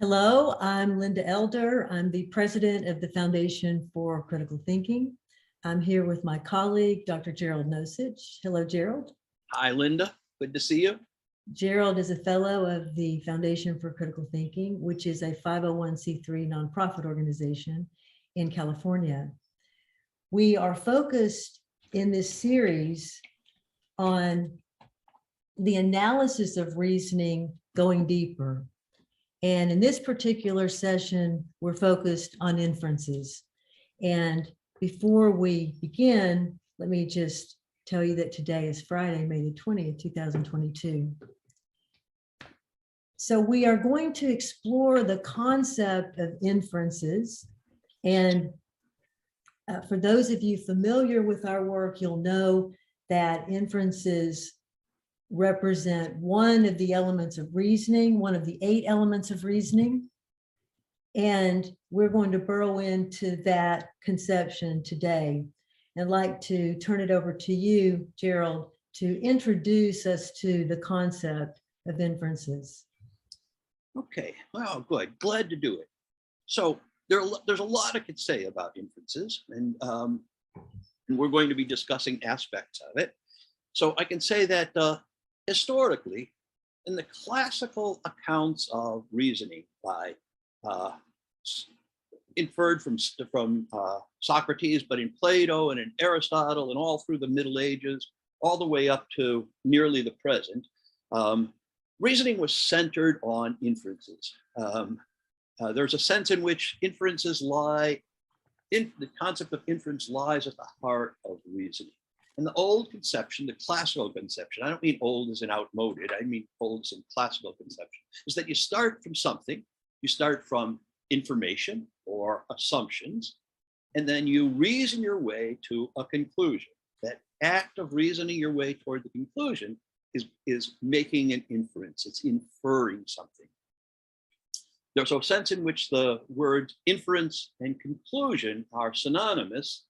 Hello, I'm Linda Elder. I'm the president of the Foundation for Critical Thinking. I'm here with my colleague, Dr. Gerald Nosich. Hello, Gerald. Hi, Linda. Good to see you. Gerald is a fellow of the Foundation for Critical Thinking, which is a 501c3 nonprofit organization in California. We are focused in this series on the analysis of reasoning going deeper. And in this particular session, we're focused on inferences. And before we begin, let me just tell you that today is Friday, May the 20th, 2022. So we are going to explore the concept of inferences. And for those of you familiar with our work, you'll know that inferences represent one of the elements of reasoning, one of the 8 elements of reasoning. And we're going to burrow into that conception today. I'd like to turn it over to you, Gerald, to introduce us to the concept of inferences. Okay, well, good. Glad to do it. So there's a lot I could say about inferences, and we're going to be discussing aspects of it. So I can say that historically, in the classical accounts of reasoning by inferred from Socrates, but in Plato and in Aristotle and all through the Middle Ages, all the way up to nearly the present, reasoning was centered on inferences. There's a sense in which inferences lie, the concept of inference lies at the heart of reasoning. And the old conception, the classical conception, I don't mean old as in outmoded, I mean old as in classical conception, is that you start from something, you start from information or assumptions, and then you reason your way to a conclusion. That act of reasoning your way toward the conclusion is making an inference, it's inferring something. There's a sense in which the words inference and conclusion are synonymous.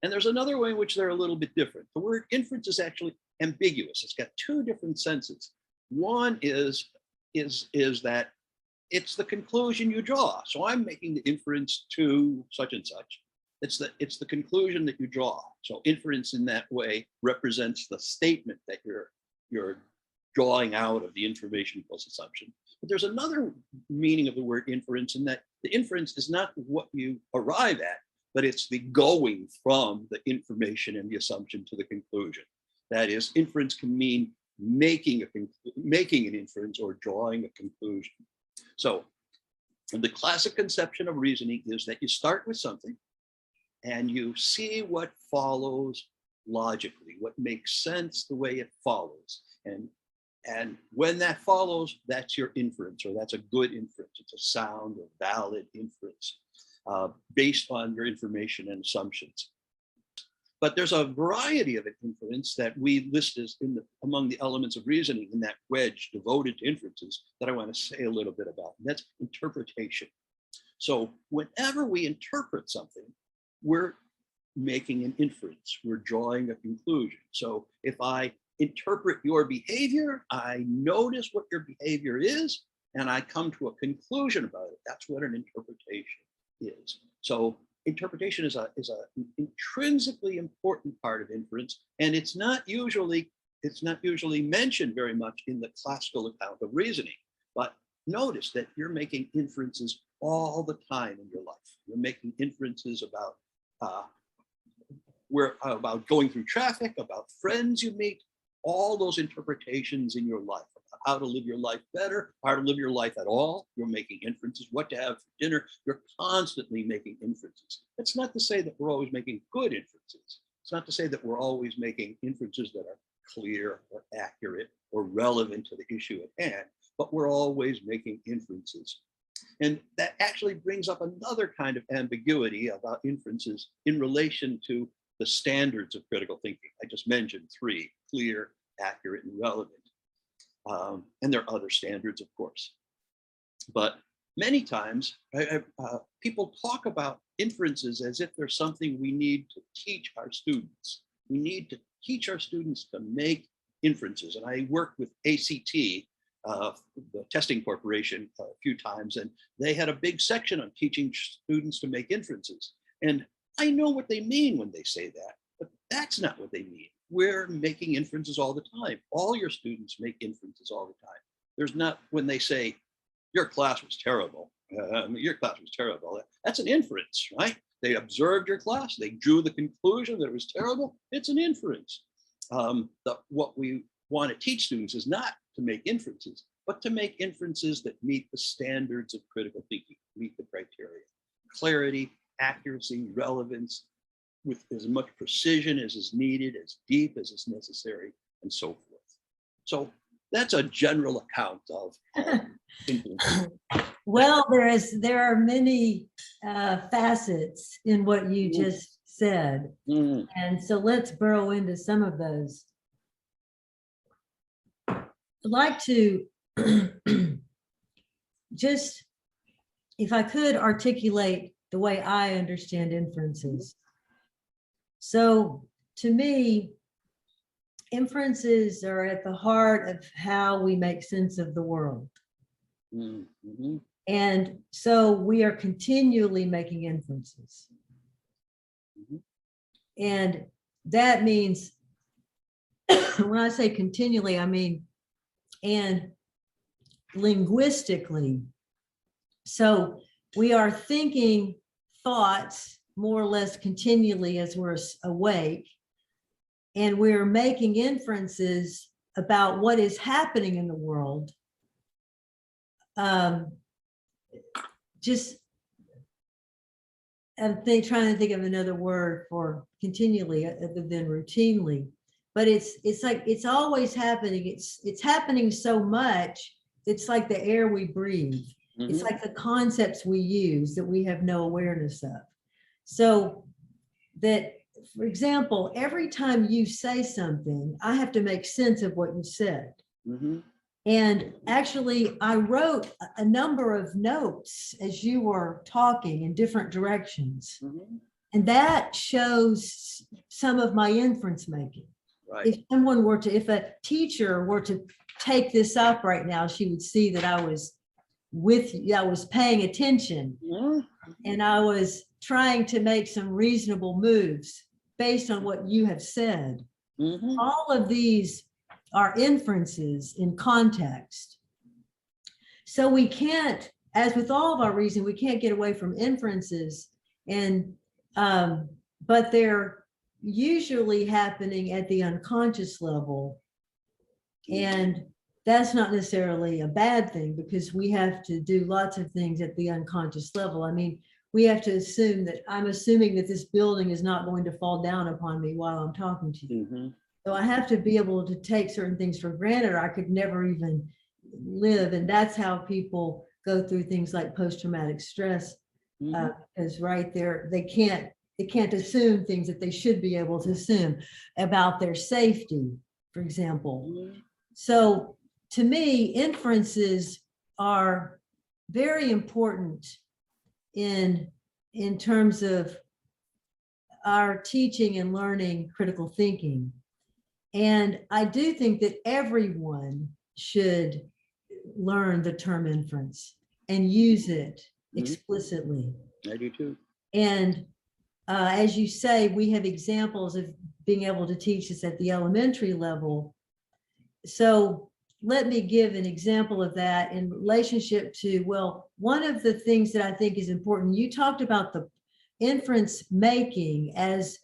And there's another way in which they're a little bit different. The word inference is actually ambiguous. It's got 2 different senses. One is that it's the conclusion you draw. So I'm making the inference to such and such. It's the conclusion that you draw. So inference in that way represents the statement that you're drawing out of the information plus assumption. But there's another meaning of the word inference in that the inference is not what you arrive at, but it's the going from the information and the assumption to the conclusion. That is, inference can mean making an inference or drawing a conclusion. So the classic conception of reasoning is that you start with something and you see what follows logically, what makes sense the way it follows. And when that follows, that's your inference, or that's a good inference. It's a sound or valid inference. Based on your information and assumptions. But there's a variety of inference that we list as among the elements of reasoning in that wedge devoted to inferences that I want to say a little bit about. And that's interpretation. So whenever we interpret something, we're making an inference, we're drawing a conclusion. So if I interpret your behavior, I notice what your behavior is, and I come to a conclusion about it. That's what an interpretation is. So interpretation is an intrinsically important part of inference, and it's not usually mentioned very much in the classical account of reasoning. But notice that you're making inferences all the time in your life. You're making inferences about about going through traffic, about friends you meet, all those interpretations in your life. How to live your life better, how to live your life at all. You're making inferences, what to have for dinner. You're constantly making inferences. That's not to say that we're always making good inferences. It's not to say that we're always making inferences that are clear or accurate or relevant to the issue at hand, but we're always making inferences. And that actually brings up another kind of ambiguity about inferences in relation to the standards of critical thinking. I just mentioned 3, clear, accurate, and relevant. And there are other standards, of course. But many times, people talk about inferences as if there's something we need to teach our students. We need to teach our students to make inferences. And I work with ACT, the testing corporation a few times, and they had a big section on teaching students to make inferences. And I know what they mean when they say that, but that's not what they mean. We're making inferences all the time. All your students make inferences all the time. There's not, when they say, your class was terrible, your class was terrible, that's an inference, right? They observed your class, they drew the conclusion that it was terrible, it's an inference. What we want to teach students is not to make inferences, but to make inferences that meet the standards of critical thinking, meet the criteria. Clarity, accuracy, relevance, with as much precision as is needed, as deep as is necessary, and so forth. So that's a general account of thinking. Well, there are many facets in what you just said. And so let's burrow into some of those. I'd like to just, if I could, articulate the way I understand inferences. So to me, inferences are at the heart of how we make sense of the world. Mm-hmm. And so we are continually making inferences. Mm-hmm. And that means, when I say continually, I mean, and linguistically. So we are thinking thoughts more or less continually as we're awake, and we're making inferences about what is happening in the world. Just I'm trying to think of another word for continually other than routinely, but it's like it's always happening. It's happening so much. It's like the air we breathe. Mm-hmm. It's like the concepts we use that we have no awareness of. So that, for example, every time you say something, I have to make sense of what you said. Mm-hmm. And actually, I wrote a number of notes as you were talking in different directions. Mm-hmm. And that shows some of my inference making. Right. If a teacher were to take this up right now, she would see that I was with you, I was paying attention, Mm-hmm. and I was trying to make some reasonable moves based on what you have said. Mm-hmm. All of these are inferences in context. So we can't, as with all of our reasoning, we can't get away from inferences, and but they're usually happening at the unconscious level. And that's not necessarily a bad thing, because we have to do lots of things at the unconscious level. I mean, we have to assume that I'm assuming that this building is not going to fall down upon me while I'm talking to you. Mm-hmm. So I have to be able to take certain things for granted, or I could never even live. And that's how people go through things like post-traumatic stress, because right there, they can't assume things that they should be able to assume about their safety, for example. Mm-hmm. So to me, inferences are very important in terms of our teaching and learning critical thinking. And I do think that everyone should learn the term inference and use it explicitly. I do too. And as you say, we have examples of being able to teach this at the elementary level. So let me give an example of that in relationship to, well, one of the things that I think is important, you talked about the inference making as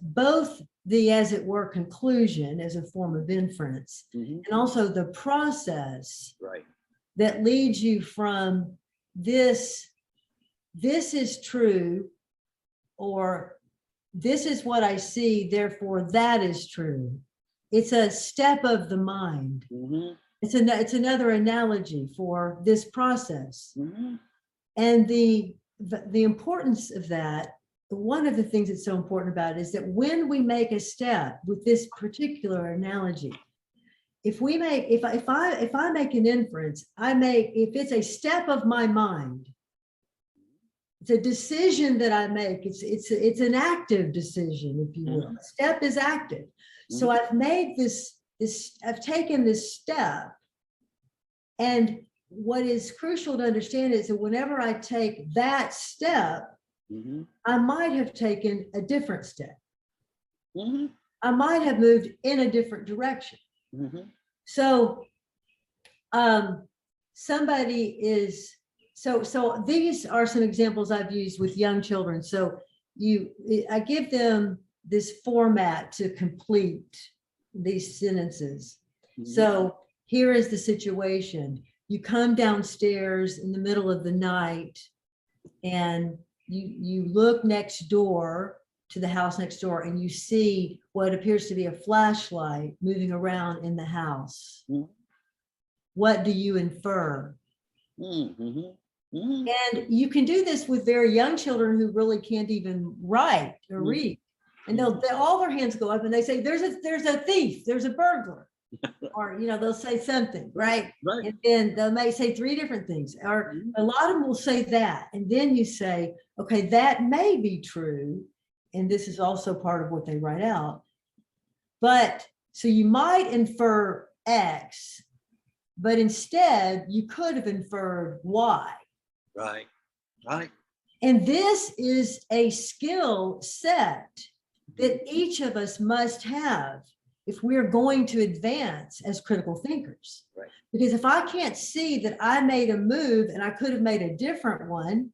both the, as it were, conclusion as a form of inference, and also the process that leads you from this is true, or this is what I see, therefore that is true. It's a step of the mind. It's another analogy for this process. And the importance of that, one of the things that's so important about it is that when we make a step with this particular analogy, if I make an inference, if it's a step of my mind, it's a decision that I make. It's an active decision, if you will. A step is active. So I've made I've taken this step, And what is crucial to understand is that whenever I take that step, I might have taken a different step. I might have moved in a different direction. So somebody is, so these are some examples I've used with young children. So I give them this format to complete these sentences. So here is the situation. You come downstairs in the middle of the night and you look next door to the house next door and you see what appears to be a flashlight moving around in the house. What do you infer? And you can do this with very young children who really can't even write or read. And they'll all their hands go up and they say, there's a thief, there's a burglar. Or, they'll say something, right? And then they may say 3 different things, or a lot of them will say that. And then you say, okay, that may be true. And this is also part of what they write out. But so you might infer X, but instead you could have inferred Y. Right. And this is a skill set that each of us must have if we're going to advance as critical thinkers. Right. Because if I can't see that I made a move and I could have made a different one,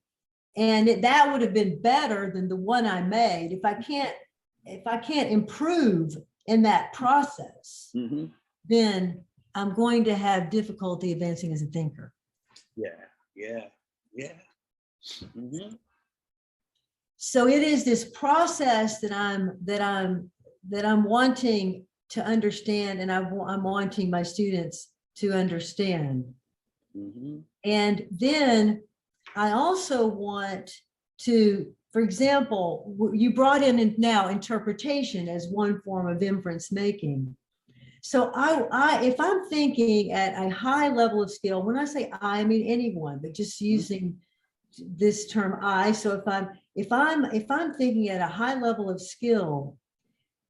and that would have been better than the one I made, if I can't improve in that process, then I'm going to have difficulty advancing as a thinker. Yeah. So it is this process that I'm wanting to understand, and I'm wanting my students to understand. And then I also want to, for example, you brought in now interpretation as one form of inference making. So if I'm thinking at a high level of skill, when I say I mean anyone, but just using this term I. So if I'm thinking at a high level of skill,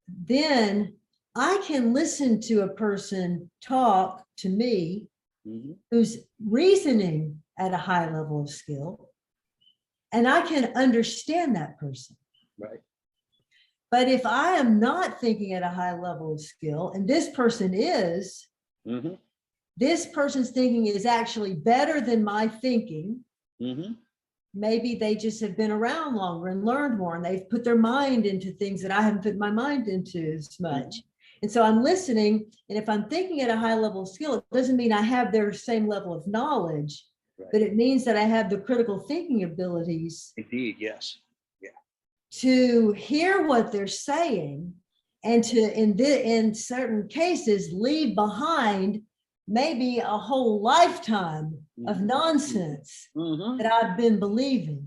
then I can listen to a person talk to me who's reasoning at a high level of skill, and I can understand that person. Right. But if I am not thinking at a high level of skill, and this person is, this person's thinking is actually better than my thinking. Maybe they just have been around longer and learned more, and they've put their mind into things that I haven't put my mind into as much. And so I'm listening, and if I'm thinking at a high level of skill, it doesn't mean I have their same level of knowledge, but it means that I have the critical thinking abilities. Indeed, yes. To hear what they're saying, and to, in certain cases, leave behind maybe a whole lifetime of nonsense that I've been believing.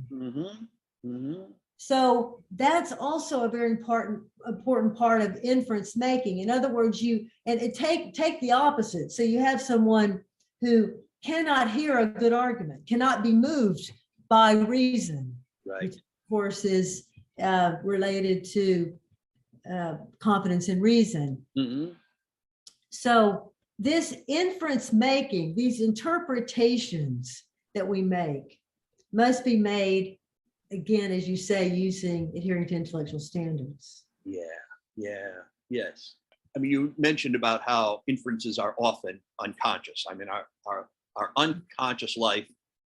So that's also a very important part of inference making. In other words, take the opposite. So you have someone who cannot hear a good argument, cannot be moved by reason, which of course is related to confidence in reason. So this inference making, these interpretations that we make, must be made, again, as you say, adhering to intellectual standards. Yes. I mean, you mentioned about how inferences are often unconscious. I mean, our unconscious life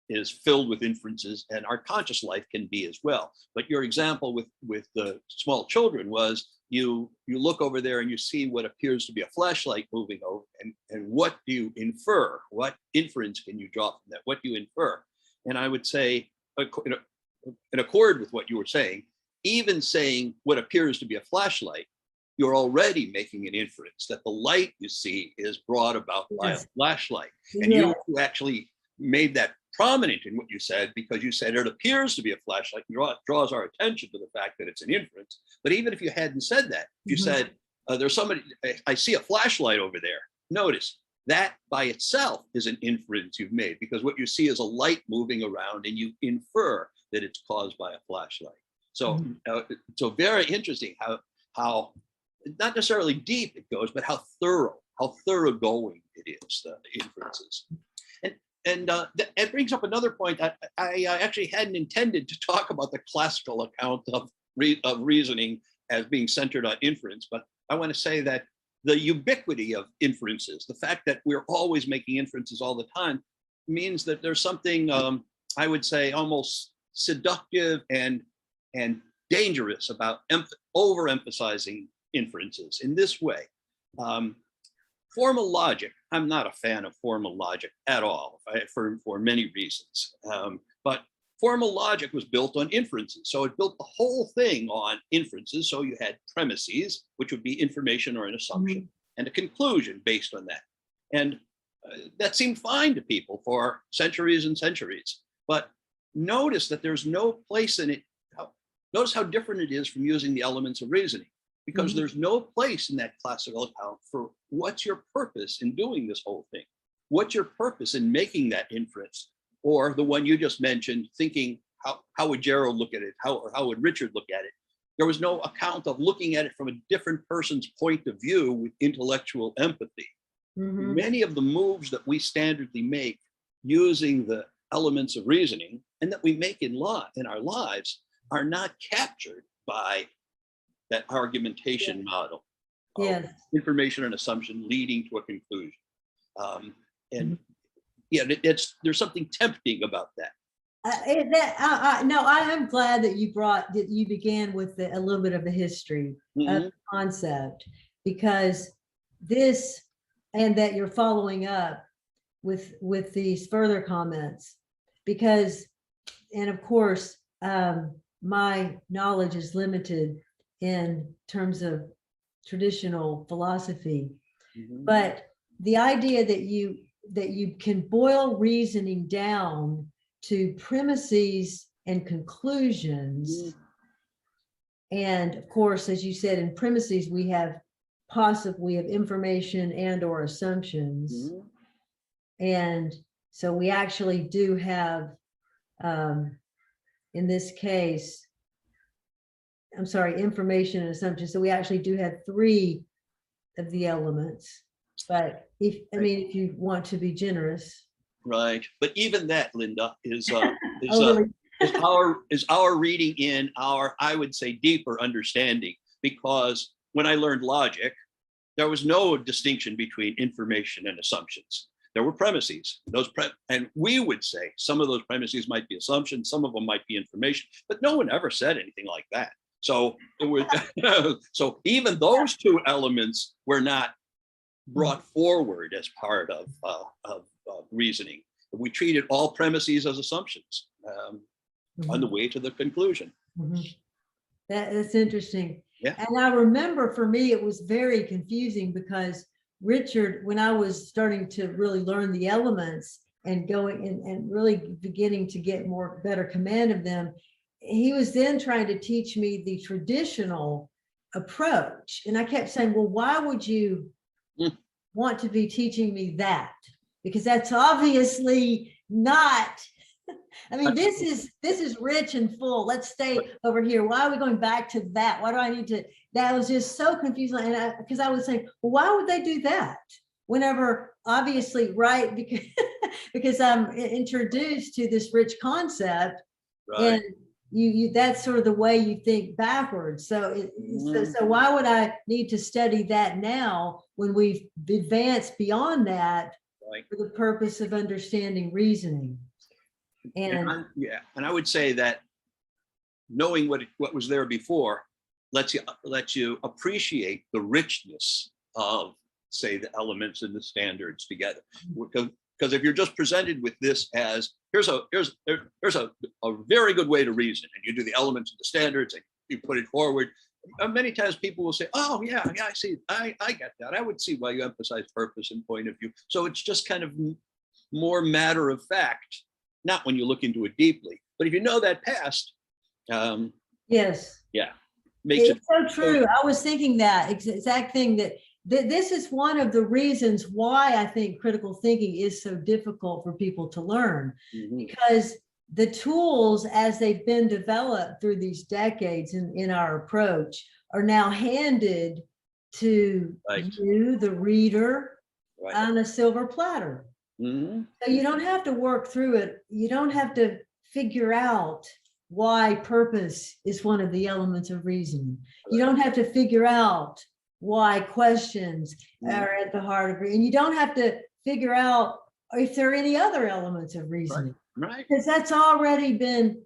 is filled with inferences, and our conscious life can be as well. But your example with the small children was you look over there and you see what appears to be a flashlight moving over, and what do you infer? What inference can you draw from that? What do you infer? And I would say, in accord with what you were saying, even saying what appears to be a flashlight, you're already making an inference that the light you see is brought about by a flashlight. And you actually made that prominent in what you said, because you said it appears to be a flashlight, draws our attention to the fact that it's an inference. But even if you hadn't said that, you said, there's somebody, I see a flashlight over there. Notice that by itself is an inference you've made, because what you see is a light moving around and you infer that it's caused by a flashlight. So, so very interesting how not necessarily deep it goes, but how thoroughgoing it is, the inferences. It brings up another point that I actually hadn't intended to talk about the classical account of reasoning as being centered on inference, but I want to say that the ubiquity of inferences, the fact that we're always making inferences all the time, means that there's something I would say almost seductive and dangerous about overemphasizing inferences in this way. Formal logic, I'm not a fan of formal logic at all, for many reasons. But formal logic was built on inferences. So it built the whole thing on inferences. So you had premises, which would be information or an assumption, and a conclusion based on that. And that seemed fine to people for centuries and centuries. But notice that there's no place in it. Notice how different it is from using the elements of reasoning, because there's no place in that classical account for what's your purpose in doing this whole thing? What's your purpose in making that inference? Or the one you just mentioned, thinking, how would Gerald look at it? How would Richard look at it? There was no account of looking at it from a different person's point of view with intellectual empathy. Many of the moves that we standardly make using the elements of reasoning and that we make in our lives are not captured by that argumentation model. Information and assumption leading to a conclusion. Yeah, there's something tempting about that. No, I am glad that you began with a little bit of the history of the concept, because this, and that you're following up with these further comments, because, and of course, my knowledge is limited in terms of traditional philosophy, but the idea that you can boil reasoning down to premises and conclusions. And of course, as you said, in premises, we have information and or assumptions. And so we actually do have, in this case, I'm sorry, information and assumptions. So we actually do have three of the elements. But if you want to be generous. Right. But even that, Linda, is our reading in our, I would say, deeper understanding, because when I learned logic, there was no distinction between information and assumptions. There were premises, and we would say some of those premises might be assumptions, some of them might be information, but no one ever said anything like that. So it was, so even those two elements were not brought forward as part of reasoning. We treated all premises as assumptions on the way to the conclusion. That's interesting. Yeah. And I remember, for me, it was very confusing, because Richard, when I was starting to really learn the elements and going and really beginning to get better command of them, he was then trying to teach me the traditional approach. And I kept saying, well, why would you want to be teaching me that? Because that's obviously not, I mean, this is rich and full. Let's stay over here. Why are we going back to that? Why do I need to? That was just so confusing. And because I was saying, well, why would they do that? Whenever, obviously, right? Because I'm introduced to this rich concept, and you that's sort of the way you think backwards. So so why would I need to study that now when we've advanced beyond that for the purpose of understanding reasoning? And I would say that knowing what was there before lets you appreciate the richness of, say, the elements and the standards together. Because if you're just presented with this as here's a very good way to reason, and you do the elements and the standards and you put it forward, many times people will say, oh yeah, I see, I get that. I would see why you emphasize purpose and point of view. So it's just kind of more matter of fact, not when you look into it deeply. But if you know that past, yes, makes it's so true. I was thinking that exact thing, that this is one of the reasons why I think critical thinking is so difficult for people to learn, because the tools, as they've been developed through these decades in our approach, are now handed to you, the reader, on a silver platter. Mhm. So you don't have to work through it. You don't have to figure out why purpose is one of the elements of reasoning. You don't have to figure out why questions are at the heart of it. And you don't have to figure out if there are any other elements of reasoning. Right. Because that's already been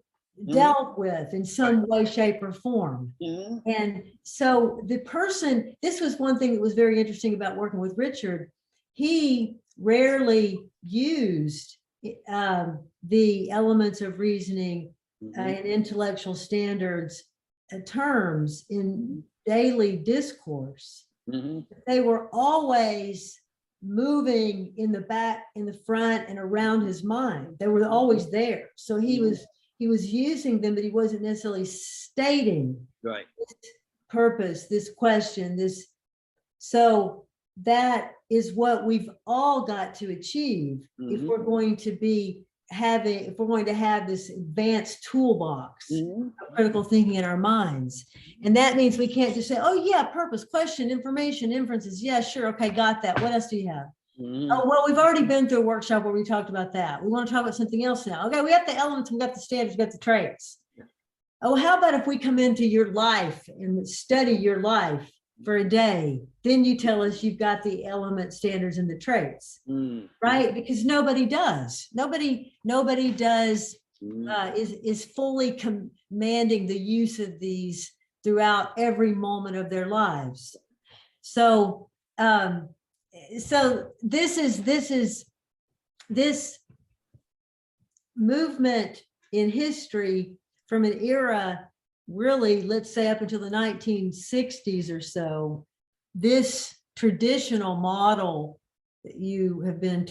dealt with in some way, shape, or form. Mhm. And so the person, this was one thing that was very interesting about working with Richard. He rarely used the elements of reasoning and intellectual standards terms in daily discourse. Mhm. They were always moving in the back, in the front, and around his mind. They were always there. So he was using them, but he wasn't necessarily stating Right. this purpose, this question, this. So that is what we've all got to achieve if we're going to be having, if we're going to have this advanced toolbox of critical thinking in our minds. And that means we can't just say, oh yeah, purpose, question, information, inferences. Yeah, sure. Okay, got that. What else do you have? Oh, well, we've already been through a workshop where we talked about that. We want to talk about something else now. Okay, we have the elements, we got the standards, we got the traits. Oh, how about if we come into your life and study your life for a day? Then you tell us you've got the element, standards, and the traits, right? Because nobody does. Nobody does is fully commanding the use of these throughout every moment of their lives. So so this movement in history from an era, really, let's say up until the 1960s or so, this traditional model that we've been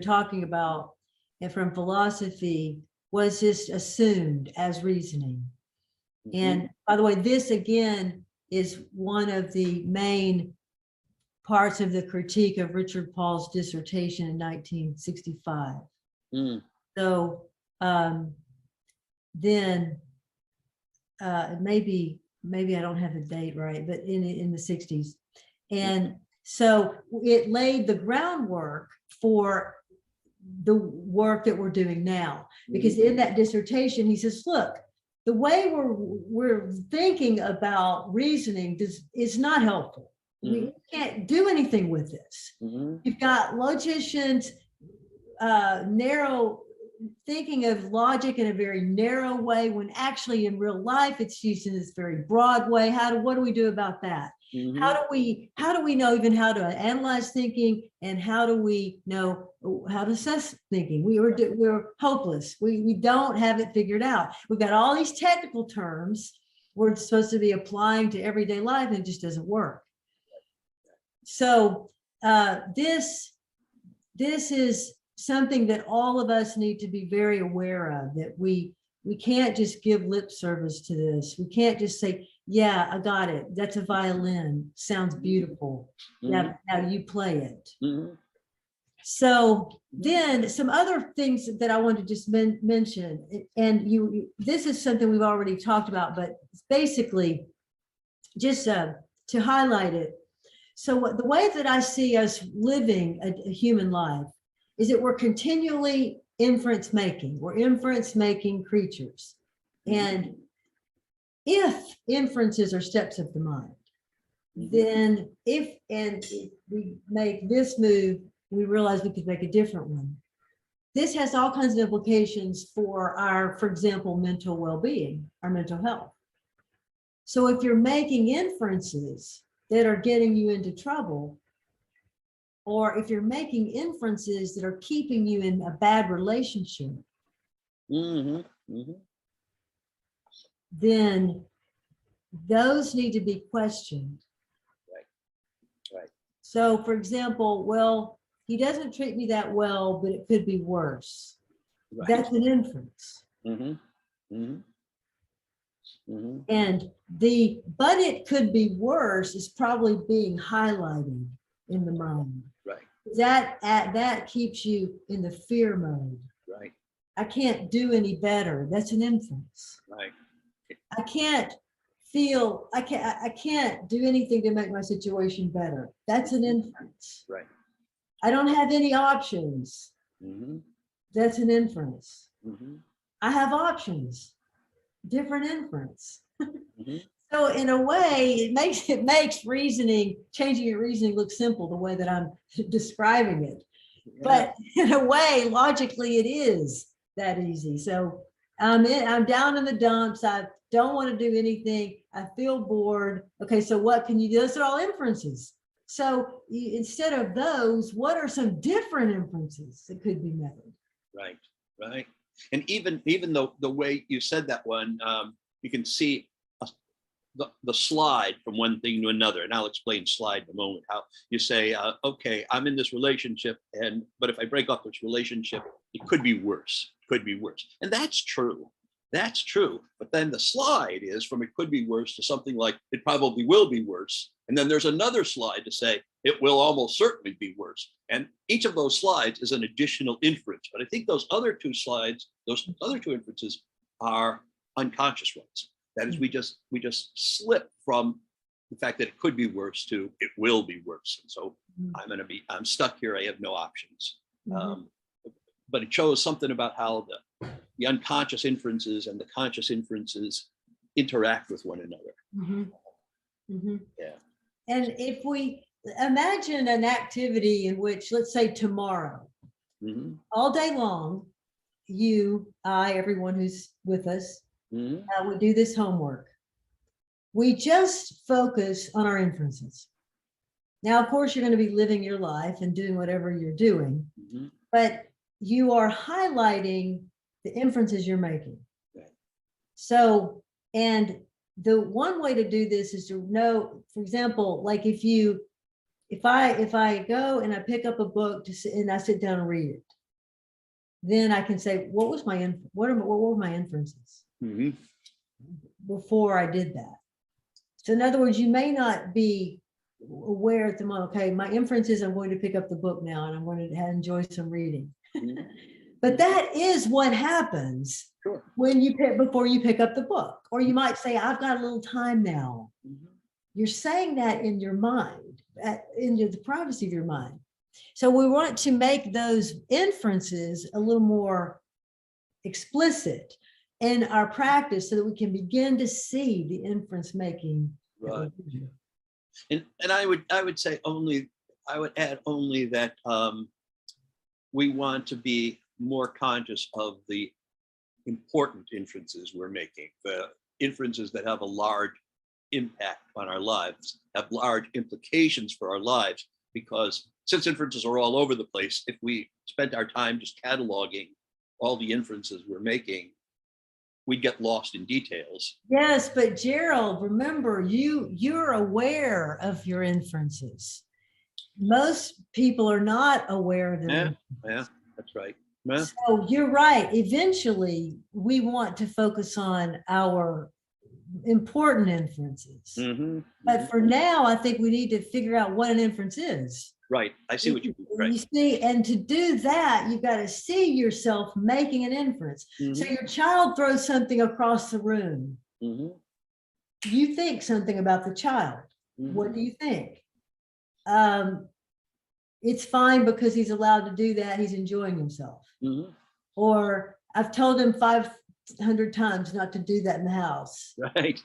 talking about, and from philosophy, was just assumed as reasoning. And by the way, this again is one of the main parts of the critique of Richard Paul's dissertation in 1965. So then maybe I don't have the date right, but in the 60s. And so it laid the groundwork for the work that we're doing now, because in that dissertation he says, look, the way we're thinking about reasoning is not helpful. We can't do anything with this. You've got logicians narrow thinking of logic in a very narrow way, when actually in real life it's used in this very broad way. What do we do about that? How do we know even how to analyze thinking, and how do we know how to assess thinking? We're hopeless. We don't have it figured out. We've got all these technical terms we're supposed to be applying to everyday life, and it just doesn't work. So this is something that all of us need to be very aware of, that we can't just give lip service to this. We can't just say, yeah, I got it. That's a violin. Sounds beautiful. Yeah, now you play it. So then some other things that I want to just mention, and this is something we've already talked about, but basically just to highlight it. So the way that I see us living a human life is that we're continually inference making. We're inference making creatures. And if inferences are steps of the mind, then if we make this move, we realize we could make a different one. This has all kinds of implications for our, for example, mental well-being, our mental health. So if you're making inferences that are getting you into trouble, or if you're making inferences that are keeping you in a bad relationship, then those need to be questioned. Right. So for example, well, he doesn't treat me that well, but it could be worse. Right. That's an inference. And but it could be worse is probably being highlighted in the mind. Right. That keeps you in the fear mode. Right. I can't do any better. That's an inference. Right. I can't do anything to make my situation better. That's an inference. Right. I don't have any options. Mhm. That's an inference. Mhm. I have options. Different inference. Mhm. So in a way, it makes reasoning, changing your reasoning look simple the way that I'm describing it. Yeah. But in a way, logically, it is that easy. So I'm down in the dumps. I don't want to do anything. I feel bored. Okay, so what can you do? Those are all inferences. So instead of those, what are some different inferences that could be made? Right, right. And even though the way you said that one, you can see the slide from one thing to another. And I'll explain slide in a moment. How you say, okay, I'm in this relationship, but if I break off this relationship, it could be worse. Could be worse, and that's true. That's true. But then the slide is from it could be worse to something like it probably will be worse. And then there's another slide to say it will almost certainly be worse. And each of those slides is an additional inference. But I think those other two slides, those other two inferences are unconscious ones. That is, we just slip from the fact that it could be worse to it will be worse. And so I'm stuck here. I have no options. But it shows something about how the unconscious inferences and the conscious inferences interact with one another. Yeah. And if we imagine an activity in which, let's say tomorrow, all day long, you, I, everyone who's with us, we do this homework. We just focus on our inferences. Now, of course, you're going to be living your life and doing whatever you're doing, but you are highlighting the inferences you're making. So, and the one way to do this is to know, for example, like if I go and I pick up a book and I sit down and read it, then I can say, what were my inferences before I did that? So in other words, you may not be aware at the moment, okay, my inference is I'm going to pick up the book now and I'm going to enjoy some reading. But that is what happens when before you pick up the book. Or you might say, I've got a little time now. You're saying that in your mind, in the privacy of your mind. So we want to make those inferences a little more explicit in our practice so that we can begin to see the inference making. Right. And I would say I would add only that we want to be more conscious of the important inferences we're making, the inferences that have a large impact on our lives, have large implications for our lives, because since inferences are all over the place, if we spent our time just cataloging all the inferences we're making, we'd get lost in details. Yes, but Gerald, remember, you're aware of your inferences. Most people are not aware of them. Yeah, that's right. So you're right. Eventually, we want to focus on our important inferences. But for now, I think we need to figure out what an inference is. Right. I see what you mean. Right. You see, and to do that, you've got to see yourself making an inference. So your child throws something across the room. You think something about the child. What do you think? It's fine because he's allowed to do that. He's enjoying himself. Or I've told him 500 times not to do that in the house. Right.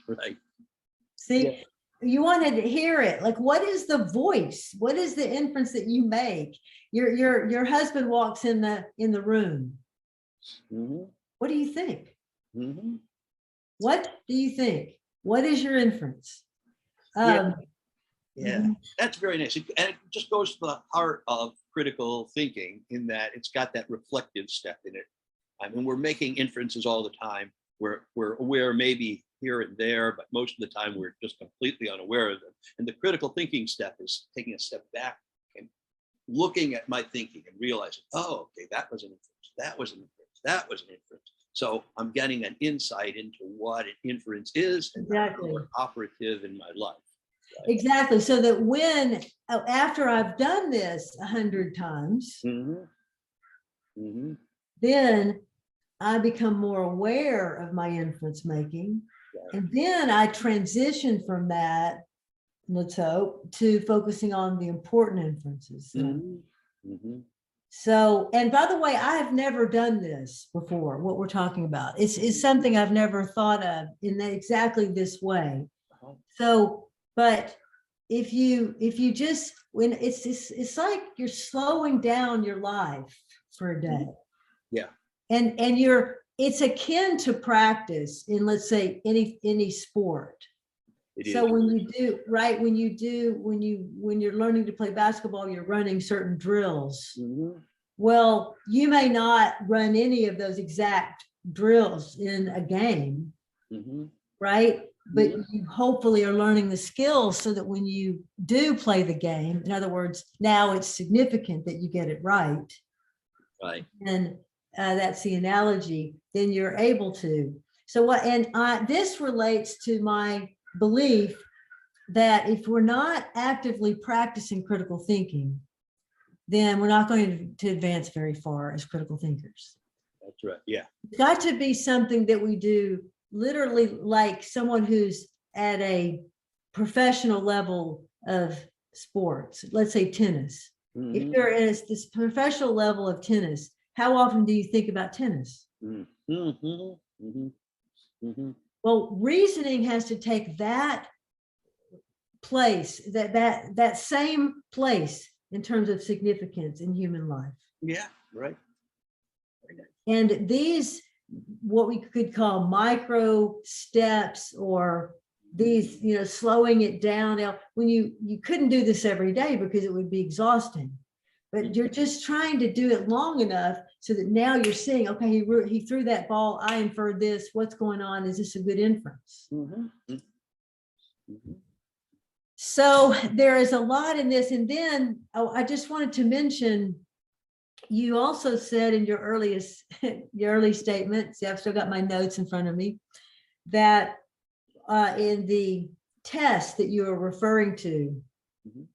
See, you wanted to hear it. Like, what is the voice? What is the inference that you make? Your husband walks in the room. What do you think? What do you think? What is your inference? Yeah, that's very nice. And it just goes to the heart of critical thinking in that it's got that reflective step in it. I mean, we're making inferences all the time. We're aware maybe here and there, but most of the time we're just completely unaware of them. And the critical thinking step is taking a step back and looking at my thinking and realizing, oh, okay, that was an inference. That was an inference. That was an inference. So I'm getting an insight into what an inference is and how it's operative in my life. Exactly. So that after I've done this 100 times, then I become more aware of my inference making. And then I transition from that, let's hope, to focusing on the important inferences. Mhm. So, and by the way, I have never done this before, what we're talking about. It's something I've never thought of in exactly this way. So, but if you just, when it's like you're slowing down your life for a day. Yeah. And it's akin to practice in, let's say, any sport. It So is. when you do, right, when you're learning to play basketball, you're running certain drills. Mhm. Well, you may not run any of those exact drills in a game, Mhm. right? But Mhm. you hopefully are learning the skills so that when you do play the game, in other words, now it's significant that you get it right. Right. And that's the analogy, then you're able to. So what, and this relates to my belief that if we're not actively practicing critical thinking, then we're not going to advance very far as critical thinkers. That's right. Yeah. It's got to be something that we do literally, like someone who's at a professional level of sports, let's say tennis. If Mhm. you're at this professional level of tennis, how often do you think about tennis? Mhm. Mhm. Mhm. Mhm. Well, reasoning has to take that place, that same place in terms of significance in human life. Yeah. Right. And these, what we could call micro steps, or these, slowing it down. Now, when you couldn't do this every day because it would be exhausting, but you're just trying to do it long enough so that now you're seeing, okay, he threw that ball, I inferred this, what's going on? Is this a good inference? Mhm. Mhm. So there is a lot in this. And then I just wanted to mention, you also said in your early statement, see, I've still got my notes in front of me, that in the test that you are referring to, Mhm.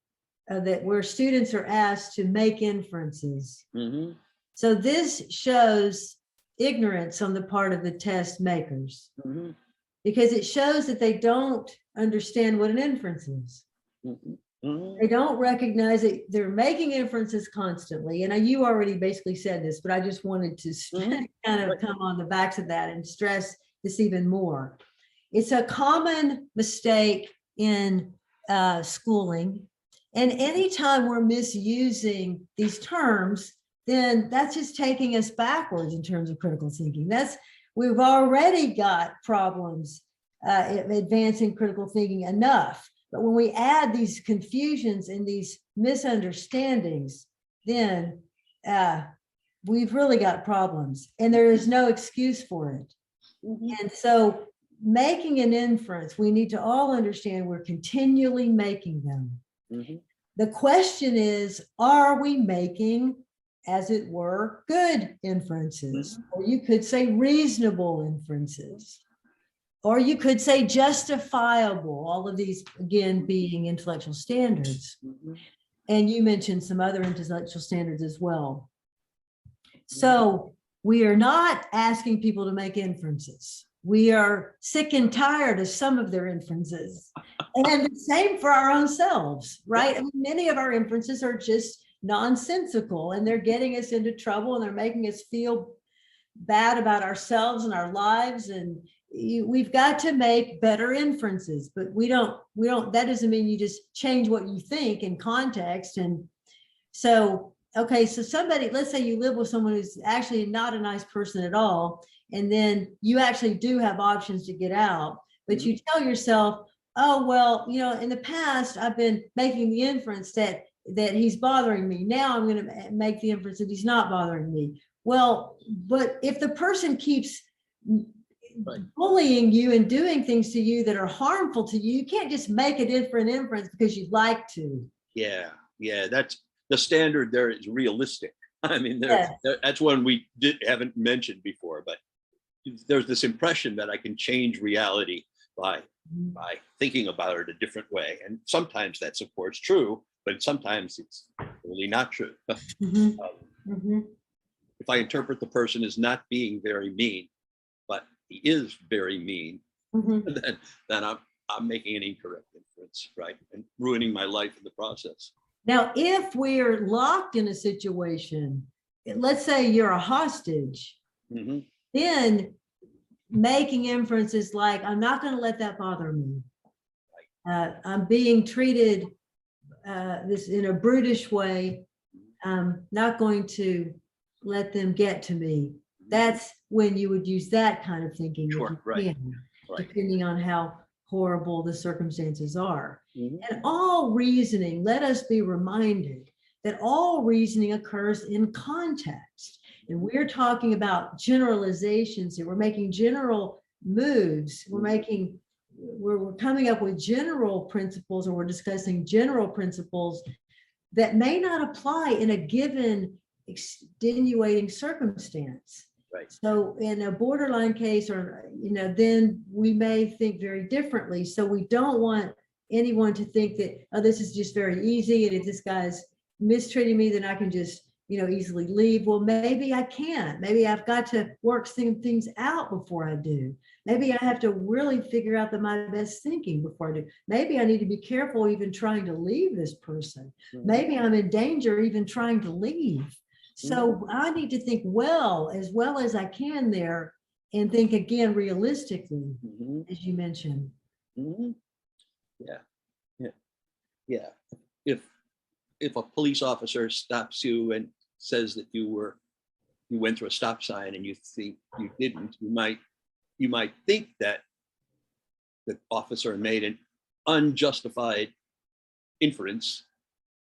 that where students are asked to make inferences. Mhm. So this shows ignorance on the part of the test makers, Mhm. because it shows that they don't understand what an inference is. Mhm. Mhm. They don't recognize it. They're making inferences constantly. And you already basically said this, but I just wanted to Mhm. kind of come on the backs of that and stress this even more. It's a common mistake in schooling. And anytime we're misusing these terms, then that's just taking us backwards in terms of critical thinking. We've already got problems advancing critical thinking enough. But when we add these confusions and these misunderstandings, then we've really got problems, and there is no excuse for it. Mhm. And so making an inference, we need to all understand we're continually making them. Mhm. The question is, are we making, as it were, good inferences? Or you could say reasonable inferences. Or you could say justifiable, all of these, again, being intellectual standards. Mhm. And you mentioned some other intellectual standards as well. So we are not asking people to make inferences. We are sick and tired of some of their inferences. And the same for our own selves, right? I mean, many of our inferences are just nonsensical, and they're getting us into trouble, and they're making us feel bad about ourselves and our lives. And we've got to make better inferences, but we don't, that doesn't mean you just change what you think in context. And so, okay, so somebody, let's say you live with someone who's actually not a nice person at all, and then you actually do have options to get out, but you tell yourself, oh, well, in the past, I've been making the inference that he's bothering me. Now I'm going to make the inference that he's not bothering me. Well, but if the person keeps bullying you and doing things to you that are harmful to you, you can't just make it for an inference because you'd like to. Yeah. Yeah. That's the standard there is realistic. I mean, Yes. that's one we haven't mentioned before, but there's this impression that I can change reality by thinking about it a different way. And sometimes that's, of course, true, but sometimes it's really not true. If I interpret the person as not being very mean, but he is very mean, then I'm making an incorrect inference, right? And ruining my life in the process. Now, if we're locked in a situation, let's say you're a hostage, Mhm. then making inferences like, I'm not going to let that bother me. I'm being treated this in a brutish way. I'm not going to let them get to me. That's when you would use that kind of thinking, if Sure, you right, can, right. depending on how horrible the circumstances are. Mhm. And all reasoning, let us be reminded that all reasoning occurs in context. And we're talking about generalizations here. We're making general moves. We're coming up with general principles, or we're discussing general principles that may not apply in a given extenuating circumstance. Right. So in a borderline case, or, then we may think very differently. So we don't want anyone to think that, oh, this is just very easy. And if this guy's mistreating me, then I can just, easily leave. Well, maybe I can't. Maybe I've got to work some things out before I do. Maybe I have to really figure out my best thinking before I do. Maybe I need to be careful even trying to leave this person. Maybe I'm in danger even trying to leave. So I need to think well as I can there, and think again realistically, as you mentioned. Mhm. Yeah, yeah, yeah. If a police officer stops you and says that you went through a stop sign and you think you didn't, you might think that the officer made an unjustified inference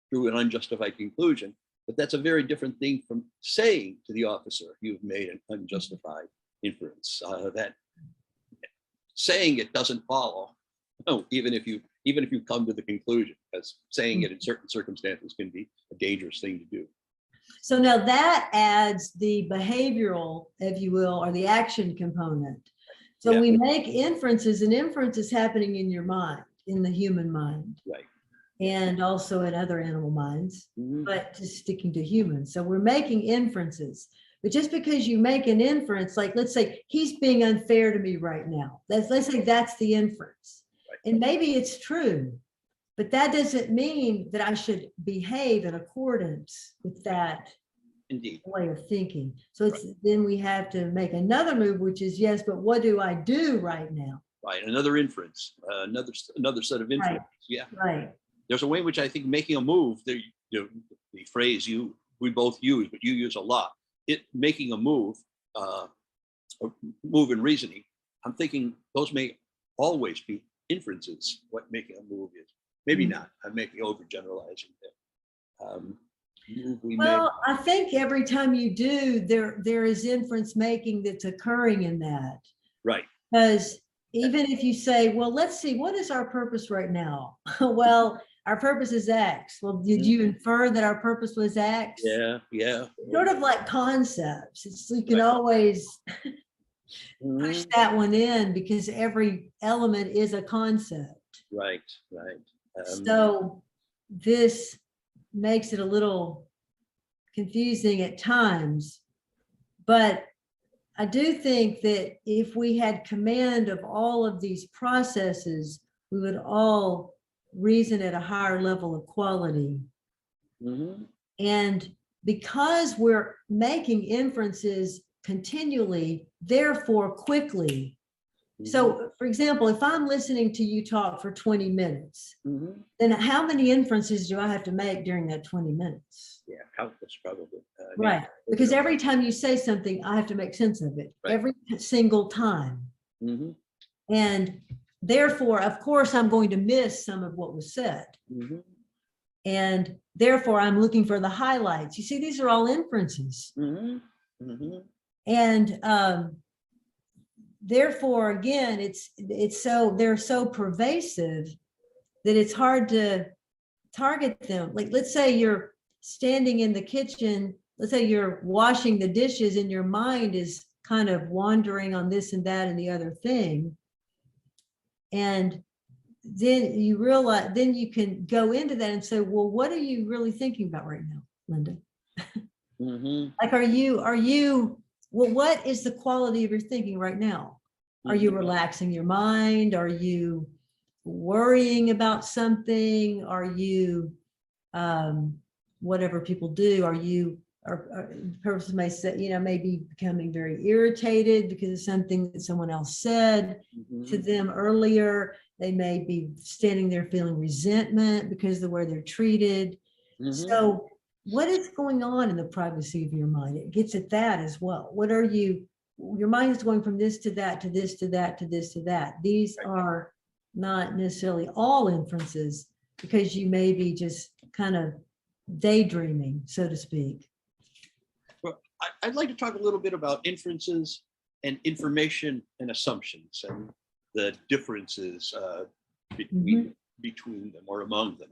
through an unjustified conclusion. But that's a very different thing from saying to the officer, you've made an unjustified inference. That saying it doesn't follow. No, even if you come to the conclusion, because saying it in certain circumstances can be a dangerous thing to do. So now that adds the behavioral, if you will, or the action component. So Yeah. we make inferences, and inference is happening in your mind, in the human mind. Right. And also in other animal minds, Mhm. but just sticking to humans. So we're making inferences. But just because you make an inference, like let's say he's being unfair to me right now. Let's say that's the inference. Right. And maybe it's true, but that doesn't mean that I should behave in accordance with that Indeed. way of thinking. So it's then we have to make another move, which is, yes, but what do I do right now? Right. Another inference, another set of inferences. Right. Yeah. Right. There's a way in which I think making a move, the phrase we both use, but you use a lot. Making a move, move in reasoning. I'm thinking those may always be inferences. What making a move is, maybe not. I'm making overgeneralizing there. Well, I think every time you do, there is inference making that's occurring in that. Right. Because even if you say, well, let's see, what is our purpose right now? Well, our purpose is X. Well, did you infer that our purpose was X? Yeah, yeah. Sort of like concepts. You can always push that one in, because every element is a concept. Right, right. So this makes it a little confusing at times, but I do think that if we had command of all of these processes, we would all reason at a higher level of quality. And because we're making inferences continually, therefore quickly. So, for example, if I'm listening to you talk for 20 minutes, then how many inferences do I have to make during that 20 minutes? Yeah, countless probably. Right, because every time you say something, I have to make sense of it, every single time. And therefore, of course, I'm going to miss some of what was said. And therefore, I'm looking for the highlights. You see, these are all inferences. And therefore, again, they're so pervasive that it's hard to target them. Like, let's say you're standing in the kitchen, let's say you're washing the dishes, and your mind is kind of wandering on this and that and the other thing. And then you realize, then you can go into that and say, well, what are you really thinking about right now, Linda? Like, well, what is the quality of your thinking right now? Are you relaxing your mind? Are you worrying about something? Are you whatever people do? Are you, or the person may say, maybe becoming very irritated because of something that someone else said to them earlier. They may be standing there feeling resentment because of the way they're treated. So what is going on in the privacy of your mind? It gets at that as well. What are you, your mind is going from this to that, to this, to that, to this, to that. These are not necessarily all inferences, because you may be just kind of daydreaming, so to speak. Well, I'd like to talk a little bit about inferences and information and assumptions and the differences between them or among them.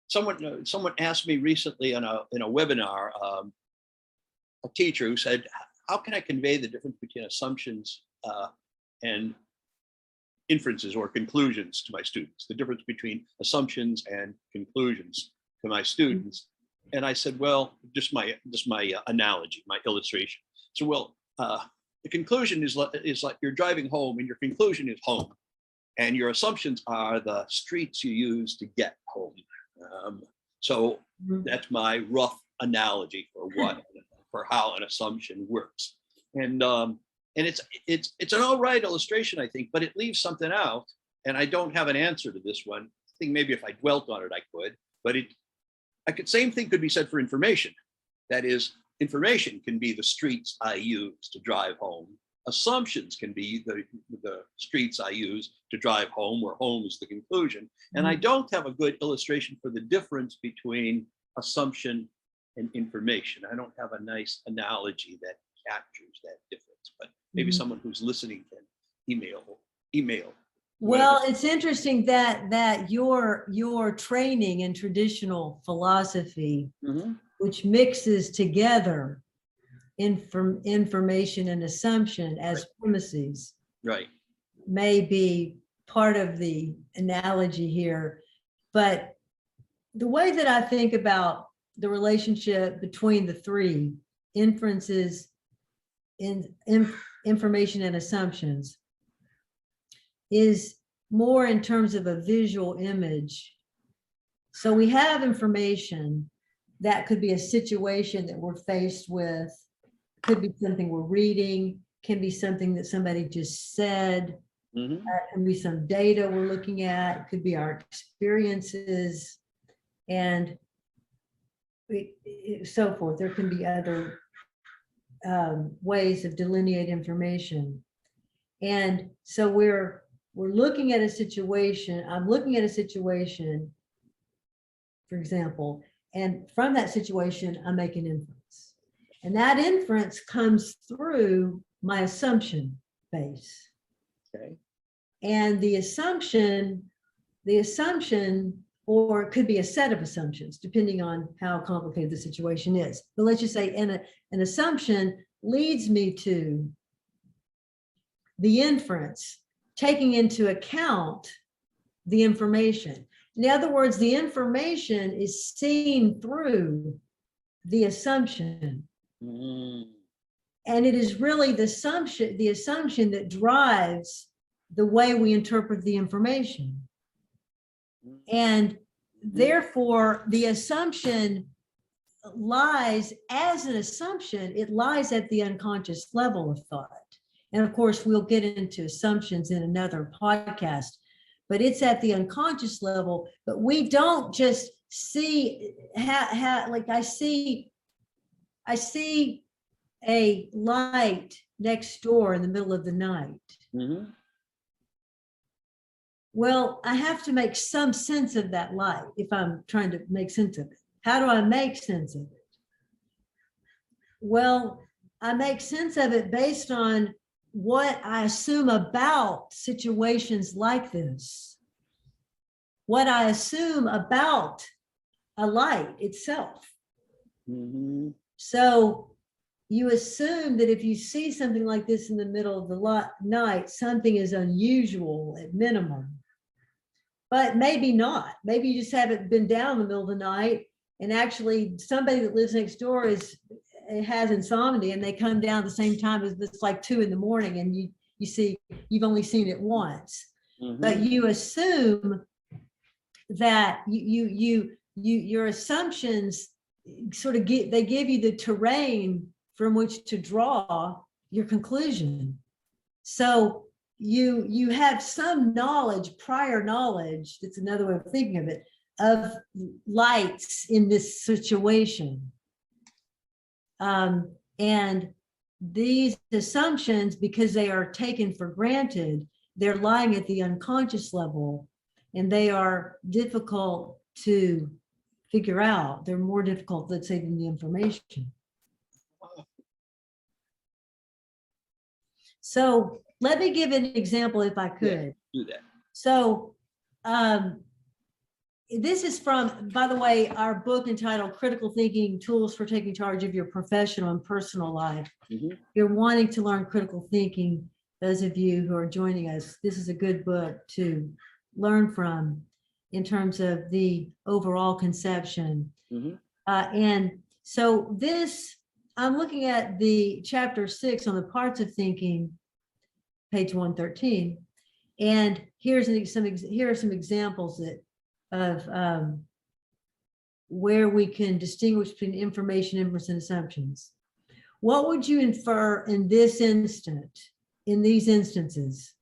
Someone asked me recently in a webinar, a teacher who said, how can I convey the difference between assumptions and inferences or conclusions to my students, the difference between assumptions and conclusions to my students? And I said, well, just my analogy, my illustration. So, well, the conclusion is like you're driving home and your conclusion is home, and your assumptions are the streets you use to get home. So that's my rough analogy for how an assumption works. And it's an all right illustration, I think, but it leaves something out, and I don't have an answer to this one. I think maybe if I dwelt on it, I could, but same thing could be said for information. That is, information can be the streets I use to drive home. Assumptions can be the streets I use to drive home, where home is the conclusion. And I don't have a good illustration for the difference between assumption and information. I don't have a nice analogy that captures that difference, but maybe someone who's listening can email. Well, it's interesting that your training in traditional philosophy, which mixes together information and assumption as premises, right, may be part of the analogy here. But the way that I think about the relationship between the three, inferences, information and assumptions, is more in terms of a visual image. So we have information that could be a situation that we're faced with, could be something we're reading, can be something that somebody just said, can be some data we're looking at, it could be our experiences, and so forth. There can be other ways of delineate information. And so we're looking at a situation, I'm looking at a situation, for example, and from that situation, I make an inference. And that inference comes through my assumption base. Okay. And the assumption, or it could be a set of assumptions, depending on how complicated the situation is. But let's just say an assumption leads me to the inference, taking into account the information. In other words, the information is seen through the assumption. And it is really the assumption that drives the way we interpret the information. And therefore, the assumption lies as an assumption, it lies at the unconscious level of thought. And of course, we'll get into assumptions in another podcast, but it's at the unconscious level. But we don't just see like I see a light next door in the middle of the night. Well, I have to make some sense of that light if I'm trying to make sense of it. How do I make sense of it? Well, I make sense of it based on what I assume about situations like this, what I assume about a light itself. So you assume that if you see something like this in the middle of the night, something is unusual at minimum. But maybe not. Maybe you just haven't been down in the middle of the night, and actually somebody that lives next door has insomnia, and they come down at the same time as it's like 2 a.m, and you see, you've only seen it once. but you assume that your assumptions sort of they give you the terrain from which to draw your conclusion. So you have some knowledge, prior knowledge, that's another way of thinking of it, of lights in this situation. And these assumptions, because they are taken for granted, they're lying at the unconscious level, and they are difficult to figure out. They're more difficult, let's say, than the information. So let me give an example, if I could. Yeah, do that. So this is from, by the way, our book entitled Critical Thinking: Tools for Taking Charge of Your Professional and Personal Life. If you're wanting to learn critical thinking, those of you who are joining us, this is a good book to learn from in terms of the overall conception. And so this, I'm looking at the chapter 6 on the parts of thinking, page 113. And here are some examples of where we can distinguish between information, inference, and assumptions. What would you infer in this instant, in these instances,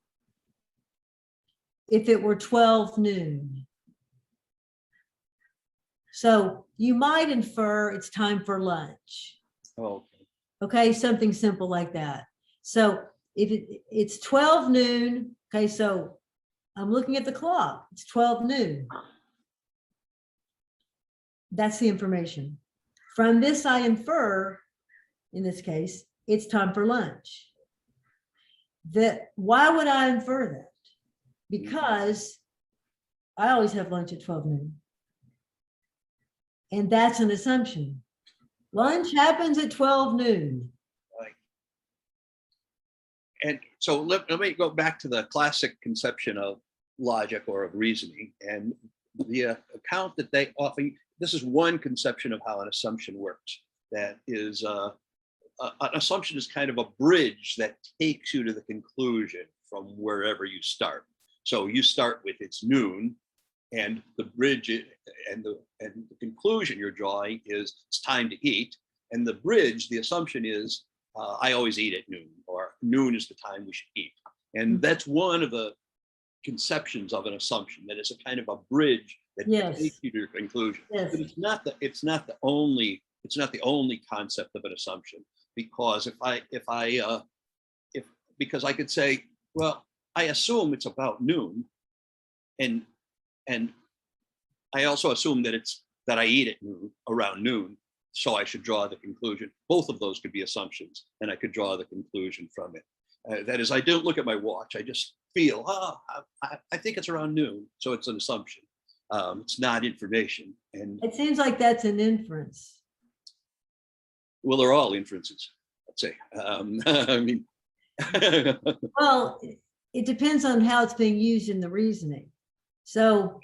if it were 12 noon? So you might infer it's time for lunch. Oh, okay, something simple like that. So if it's 12 noon, okay, so I'm looking at the clock, it's 12 noon. That's the information. From this, I infer, in this case, it's time for lunch. Why would I infer that? Because I always have lunch at 12 noon. And that's an assumption. Lunch happens at 12 noon. right. And so let me go back to the classic conception of logic or of reasoning, and the account that they offer. This is one conception of how an assumption works. That is, an assumption is kind of a bridge that takes you to the conclusion from wherever you start. So you start with it's noon, and the bridge and the conclusion you're drawing is it's time to eat. And the bridge, the assumption is I always eat at noon, or noon is the time we should eat. And that's one of the conceptions of an assumption, that it's a kind of a bridge that takes you to your conclusion. Yes. But it's not the only concept of an assumption, because because I could say, well, I assume it's about noon, and I also assume that I eat at noon, around noon, so I should draw the conclusion. Both of those could be assumptions, and I could draw the conclusion from it. That is, I don't look at my watch. I just feel, I think it's around noon, so it's an assumption. It's not information. And it seems like that's an inference. Well, they're all inferences, I'd say. I mean, well, it depends on how it's being used in the reasoning. So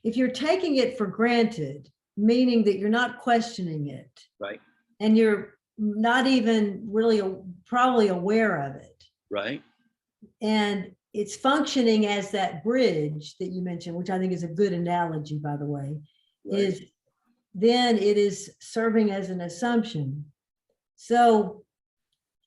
if you're taking it for granted, meaning that you're not questioning it, right, and you're not even really probably aware of it, right, and it's functioning as that bridge that you mentioned, which I think is a good analogy, by the way, right, then it is serving as an assumption. So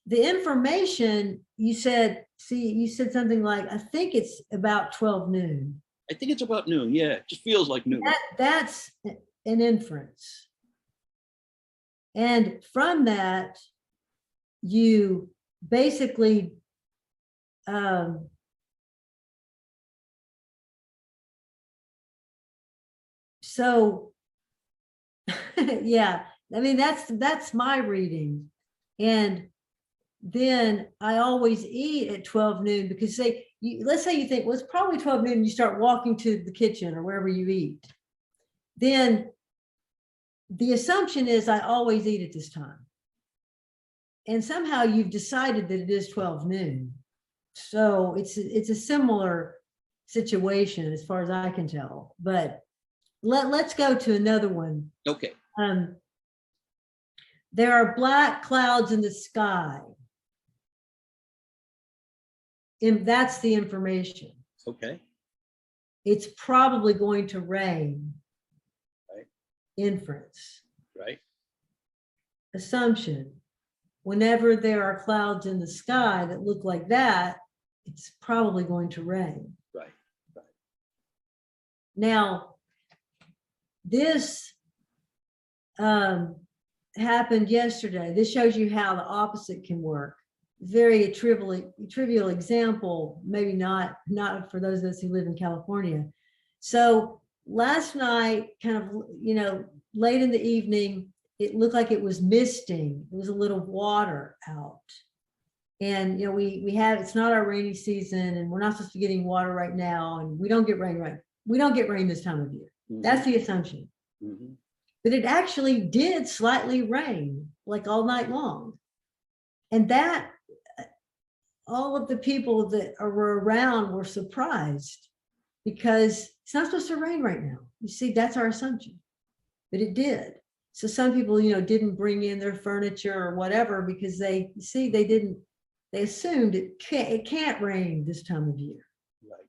the information you said, you said something like, I think it's about 12 noon. I think it's about noon. Yeah, it just feels like noon. That's an inference. And from that, you basically so yeah, I mean, that's my reading. And then I always eat at 12 noon, because let's say you think, well, it's probably 12 noon, and you start walking to the kitchen or wherever you eat. Then the assumption is I always eat at this time. And somehow you've decided that it is 12 noon. So it's a similar situation as far as I can tell. But let's go to another one. Okay. There are black clouds in the sky. And that's the information. Okay. it's probably going to rain. Right. Inference. Right. Assumption. Whenever there are clouds in the sky that look like that, it's probably going to rain. Right. Right. Now, this happened yesterday. This shows you how the opposite can work. Very trivial example, maybe not for those of us who live in California. So last night, kind of, late in the evening, it looked like it was misting. It was a little water out. And, we have, it's not our rainy season and we're not supposed to be getting water right now. And we don't get rain we don't get rain this time of year. Mhm. That's the assumption. Mhm. But it actually did slightly rain like all night long. And that all of the people that were around were surprised because it's not supposed to rain right now. You see, that's our assumption, but it did. So some people, didn't bring in their furniture or whatever because they assumed it can't rain this time of year. Right.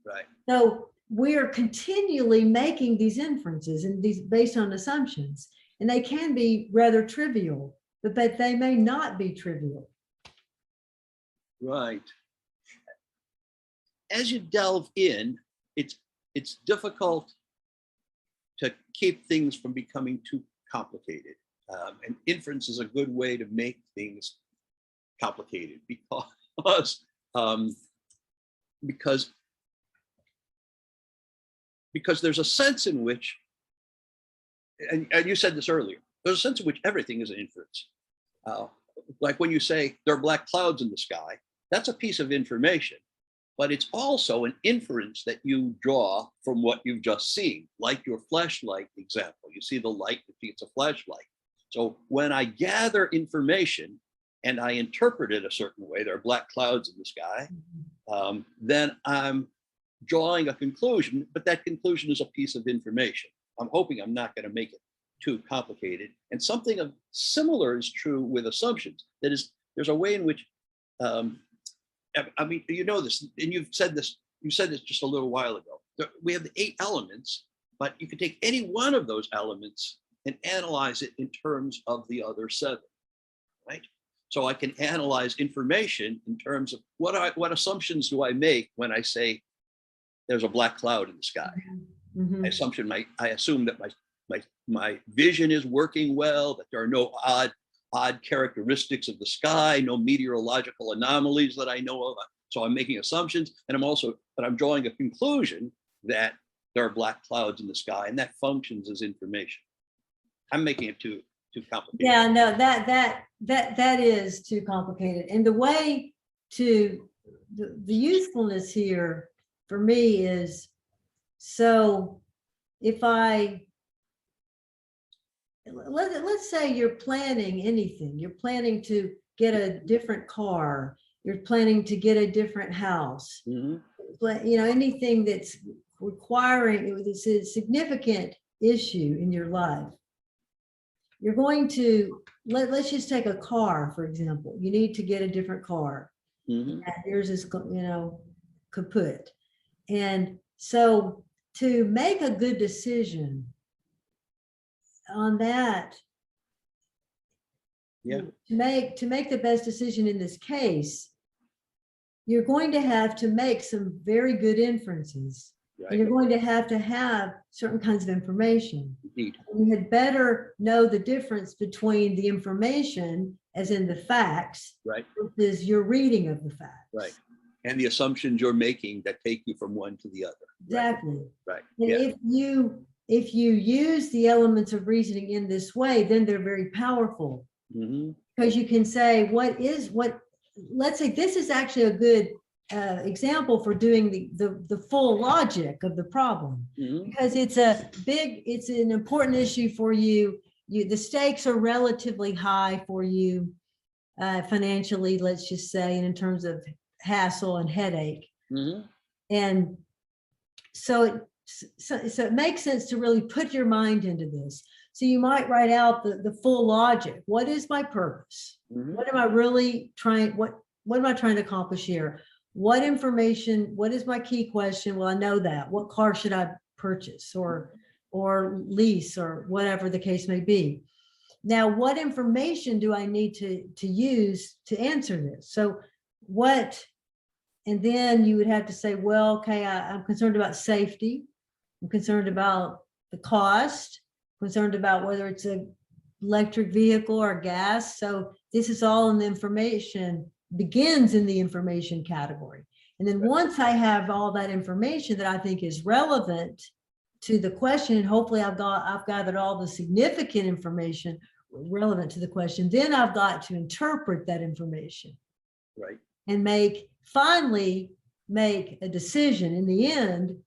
Right. So we are continually making these inferences and these based on assumptions, and they can be rather trivial, but they may not be trivial. Right. As you delve in, it's difficult to keep things from becoming too complicated. And inference is a good way to make things complicated because there's a sense in which, and you said this earlier, there's a sense in which everything is an inference. Like when you say there are black clouds in the sky, that's a piece of information, but it's also an inference that you draw from what you've just seen, like your flashlight example. You see the light, you think it's a flashlight. So when I gather information and I interpret it a certain way, there are black clouds in the sky, then I'm drawing a conclusion, but that conclusion is a piece of information. I'm hoping I'm not going to make it too complicated. And something of similar is true with assumptions. That is, there's a way in which, I mean, this, and you said this just a little while ago. We have the 8 elements, but you can take any one of those elements and analyze it in terms of the other 7, right? So I can analyze information in terms of what assumptions do I make when I say there's a black cloud in the sky. Mm-hmm. I assume that my vision is working well, that there are no odd characteristics of the sky, no meteorological anomalies that I know of. So I'm making assumptions, and I'm drawing a conclusion that there are black clouds in the sky, and that functions as information. I'm making it too complicated. Yeah, no, that is too complicated. And the way to the usefulness here for me is, so if let's say you're planning anything, you're planning to get a different car, you're planning to get a different house, anything that's requiring, it's a significant issue in your life. You're going to, let's just take a car, for example. You need to get a different car. And yours is, kaput. And so to make a good decision on that, to make the best decision in this case, you're going to have to make some very good inferences. Right. And you're going to have certain kinds of information. Indeed. You had better know the difference between the information, as in the facts, right, versus your reading of the facts. Right. And the assumptions you're making that take you from one to the other. Exactly. Right. And if you use the elements of reasoning in this way, then they're very powerful. Because you can say, let's say this is actually a good example for doing the full logic of the problem, because it's an important issue for you. The stakes are relatively high for you financially, let's just say, and in terms of hassle and headache. And so it makes sense to really put your mind into this. So you might write out the full logic. What is my purpose? What am I really trying? What am I trying to accomplish here? what information, what is my key question? Well, I know that. What car should I purchase or lease or whatever the case may be? Now, what information do I need to use to answer this? So what, and then you would have to say, well, okay, I'm concerned about safety. I'm concerned about the cost, concerned about whether it's a electric vehicle or gas. So this is all in the information, begins in the information category. And then once I have all that information that I think is relevant to the question, and hopefully I've gathered all the significant information relevant to the question, then I've got to interpret that information. Right. And finally make a decision. In the end,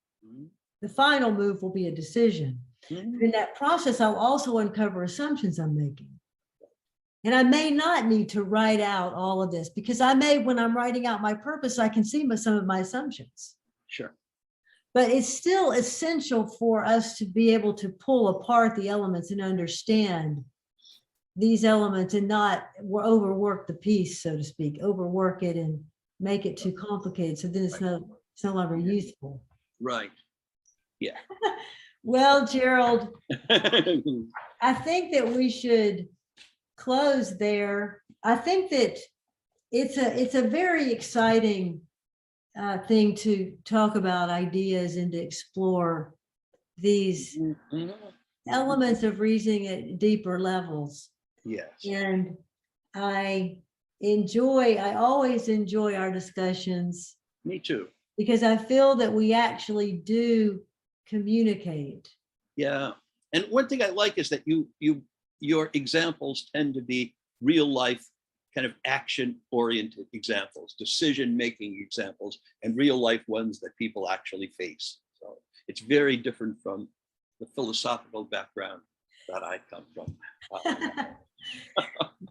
the final move will be a decision. In that process, I'll also uncover assumptions I'm making. And I may not need to write out all of this because when I'm writing out my purpose, I can see some of my assumptions. Sure. But it's still essential for us to be able to pull apart the elements and understand these elements and not overwork the piece, so to speak, overwork it and make it too complicated. So then it's no longer useful. Right. Yeah. Well, Gerald, I think that we should close there. I think that it's a very exciting thing to talk about ideas and to explore these elements of reasoning at deeper levels. Yes. And I always enjoy our discussions. Me too. Because I feel that we actually do communicate. Yeah. And one thing I like is that your examples tend to be real life kind of action oriented examples, decision making examples, and real life ones that people actually face. So it's very different from the philosophical background that I come from.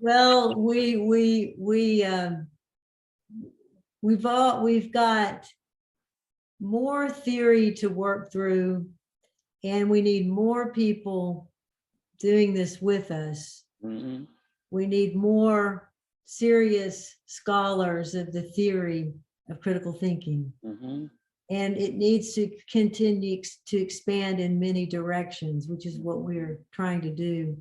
Well, we've got more theory to work through, and we need more people doing this with us. Mm-hmm. We need more serious scholars of the theory of critical thinking. Mm-hmm. And it needs to continue to expand in many directions, which is what we're trying to do,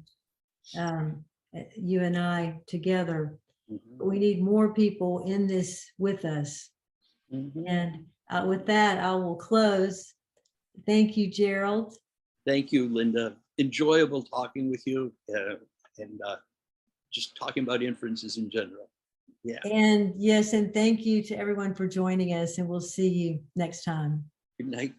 you and I together. Mm-hmm. We need more people in this with us. Mm-hmm. And with that, I will close. Thank you, Gerald. Thank you, Linda. Enjoyable talking with you and just talking about inferences in general. Yeah. And yes, and thank you to everyone for joining us, and we'll see you next time. Good night.